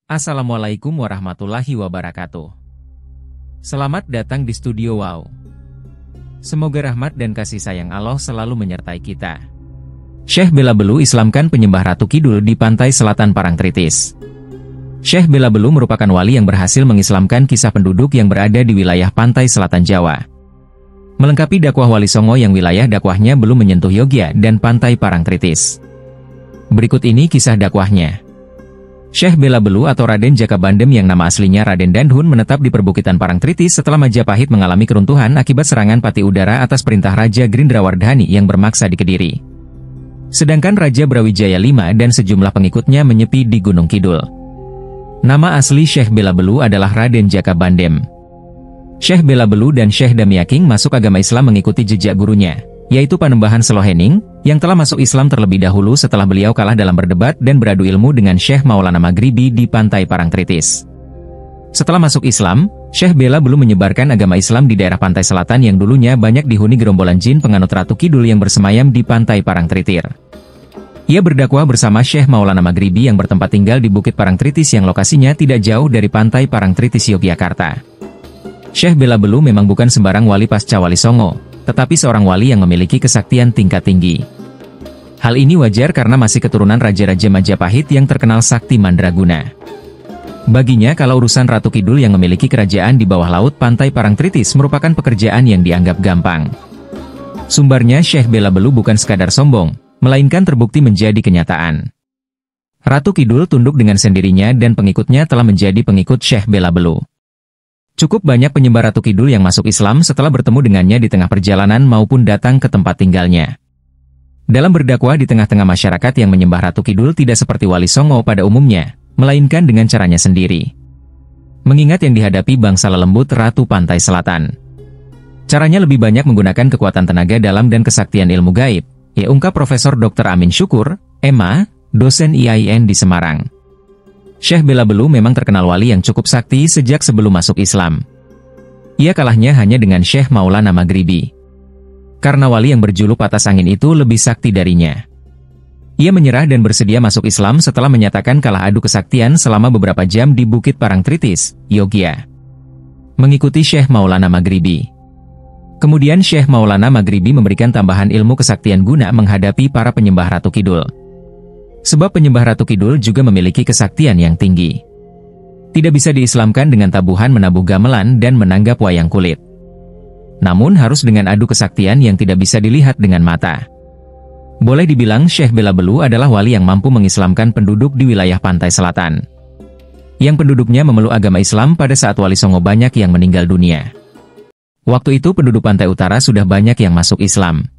Assalamualaikum warahmatullahi wabarakatuh. Selamat datang di Studio Wow. Semoga rahmat dan kasih sayang Allah selalu menyertai kita. Syekh Belabelu Islamkan penyembah Ratu Kidul di pantai selatan Parangtritis. Syekh Belabelu merupakan wali yang berhasil mengislamkan kisah penduduk yang berada di wilayah pantai selatan Jawa. Melengkapi dakwah Wali Songo yang wilayah dakwahnya belum menyentuh Yogya dan pantai Parangtritis. Berikut ini kisah dakwahnya. Syekh Belabelu atau Raden Jaka Bandem yang nama aslinya Raden Dandhun menetap di perbukitan Parangtritis setelah Majapahit mengalami keruntuhan akibat serangan Pati Udara atas perintah Raja Grindrawardhani yang bermaksa di Kediri. Sedangkan Raja Brawijaya V dan sejumlah pengikutnya menyepi di Gunung Kidul. Nama asli Syekh Belabelu adalah Raden Jaka Bandem. Syekh Belabelu dan Syekh Damyaking masuk agama Islam mengikuti jejak gurunya, yaitu Panembahan Selohening, yang telah masuk Islam terlebih dahulu setelah beliau kalah dalam berdebat dan beradu ilmu dengan Syekh Maulana Maghribi di pantai Parangtritis. Setelah masuk Islam, Syekh Belabelu menyebarkan agama Islam di daerah pantai selatan yang dulunya banyak dihuni gerombolan jin penganut Ratu Kidul yang bersemayam di pantai Parangtritir. Ia berdakwah bersama Syekh Maulana Maghribi yang bertempat tinggal di Bukit Parangtritis yang lokasinya tidak jauh dari pantai Parangtritis Yogyakarta. Syekh Belabelu memang bukan sembarang wali pasca Wali Songo, tetapi seorang wali yang memiliki kesaktian tingkat tinggi. Hal ini wajar karena masih keturunan Raja-Raja Majapahit yang terkenal sakti mandraguna. Baginya kalau urusan Ratu Kidul yang memiliki kerajaan di bawah laut pantai Parangtritis merupakan pekerjaan yang dianggap gampang. Sumbernya Syekh Belabelu bukan sekadar sombong, melainkan terbukti menjadi kenyataan. Ratu Kidul tunduk dengan sendirinya dan pengikutnya telah menjadi pengikut Syekh Belabelu. Cukup banyak penyembah Ratu Kidul yang masuk Islam setelah bertemu dengannya di tengah perjalanan maupun datang ke tempat tinggalnya. Dalam berdakwah di tengah-tengah masyarakat yang menyembah Ratu Kidul tidak seperti Wali Songo pada umumnya, melainkan dengan caranya sendiri. Mengingat yang dihadapi bangsa lelembut Ratu Pantai Selatan. Caranya lebih banyak menggunakan kekuatan tenaga dalam dan kesaktian ilmu gaib, ya ungkap Profesor Dr. Amin Syukur, MA, dosen IAIN di Semarang. Syekh Belabelu memang terkenal wali yang cukup sakti sejak sebelum masuk Islam. Ia kalahnya hanya dengan Syekh Maulana Maghribi. Karena wali yang berjuluk patas angin itu lebih sakti darinya. Ia menyerah dan bersedia masuk Islam setelah menyatakan kalah adu kesaktian selama beberapa jam di Bukit Parangtritis, Yogya. Mengikuti Syekh Maulana Maghribi. Kemudian Syekh Maulana Maghribi memberikan tambahan ilmu kesaktian guna menghadapi para penyembah Ratu Kidul. Sebab penyembah Ratu Kidul juga memiliki kesaktian yang tinggi. Tidak bisa diislamkan dengan tabuhan menabuh gamelan dan menanggap wayang kulit. Namun harus dengan adu kesaktian yang tidak bisa dilihat dengan mata. Boleh dibilang Syekh Belabelu adalah wali yang mampu mengislamkan penduduk di wilayah pantai selatan. Yang penduduknya memeluk agama Islam pada saat Wali Songo banyak yang meninggal dunia. Waktu itu penduduk pantai utara sudah banyak yang masuk Islam.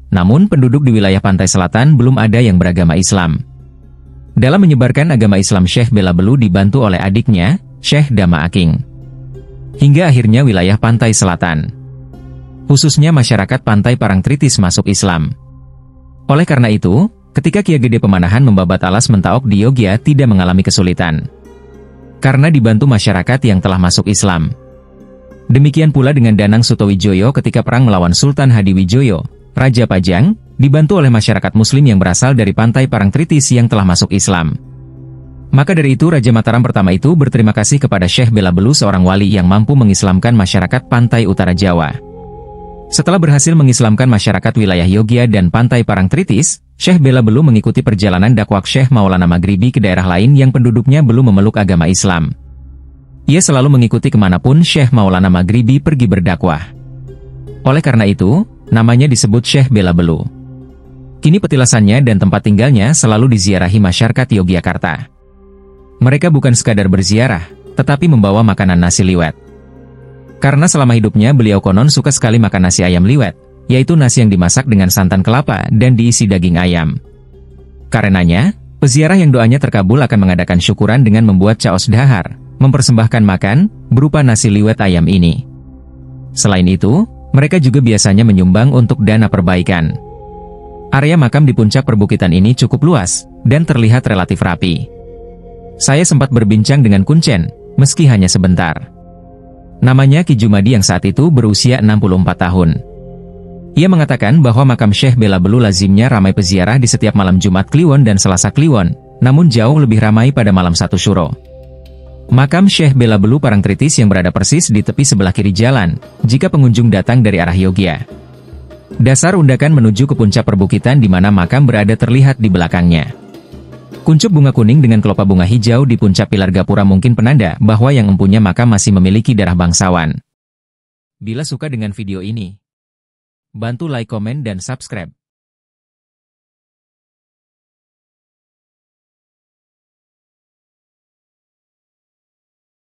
Namun penduduk di wilayah pantai selatan belum ada yang beragama Islam. Dalam menyebarkan agama Islam Syekh Belabelu dibantu oleh adiknya, Syekh Damyaking. Hingga akhirnya wilayah pantai selatan, khususnya masyarakat pantai Parangtritis masuk Islam. Oleh karena itu, ketika Ki Agede Pemanahan membabat alas Mentaok di Yogya tidak mengalami kesulitan. Karena dibantu masyarakat yang telah masuk Islam. Demikian pula dengan Danang Sutowijoyo ketika perang melawan Sultan Hadiwijoyo, Raja Pajang, dibantu oleh masyarakat muslim yang berasal dari pantai Parangtritis yang telah masuk Islam. Maka dari itu Raja Mataram pertama itu berterima kasih kepada Syekh Belabelu seorang wali yang mampu mengislamkan masyarakat pantai utara Jawa. Setelah berhasil mengislamkan masyarakat wilayah Yogya dan pantai Parangtritis, Syekh Belabelu mengikuti perjalanan dakwah Syekh Maulana Maghribi ke daerah lain yang penduduknya belum memeluk agama Islam. Ia selalu mengikuti kemanapun Syekh Maulana Maghribi pergi berdakwah. Oleh karena itu, namanya disebut Syekh Belabelu. Kini petilasannya dan tempat tinggalnya selalu diziarahi masyarakat Yogyakarta. Mereka bukan sekadar berziarah, tetapi membawa makanan nasi liwet. Karena selama hidupnya beliau konon suka sekali makan nasi ayam liwet, yaitu nasi yang dimasak dengan santan kelapa dan diisi daging ayam. Karenanya, peziarah yang doanya terkabul akan mengadakan syukuran dengan membuat caos dahar, mempersembahkan makan, berupa nasi liwet ayam ini. Selain itu, mereka juga biasanya menyumbang untuk dana perbaikan. Area makam di puncak perbukitan ini cukup luas, dan terlihat relatif rapi. Saya sempat berbincang dengan Kuncen, meski hanya sebentar. Namanya Ki Jumadi yang saat itu berusia 64 tahun. Ia mengatakan bahwa makam Syekh Belabelu lazimnya ramai peziarah di setiap malam Jumat Kliwon dan Selasa Kliwon, namun jauh lebih ramai pada malam 1 Syuro. Makam Syekh Belabelu Parangtritis yang berada persis di tepi sebelah kiri jalan, jika pengunjung datang dari arah Yogya. Dasar undakan menuju ke puncak perbukitan di mana makam berada terlihat di belakangnya. Kuncup bunga kuning dengan kelopak bunga hijau di puncak pilar gapura mungkin penanda bahwa yang empunya makam masih memiliki darah bangsawan. Bila suka dengan video ini, bantu like, komen, dan subscribe.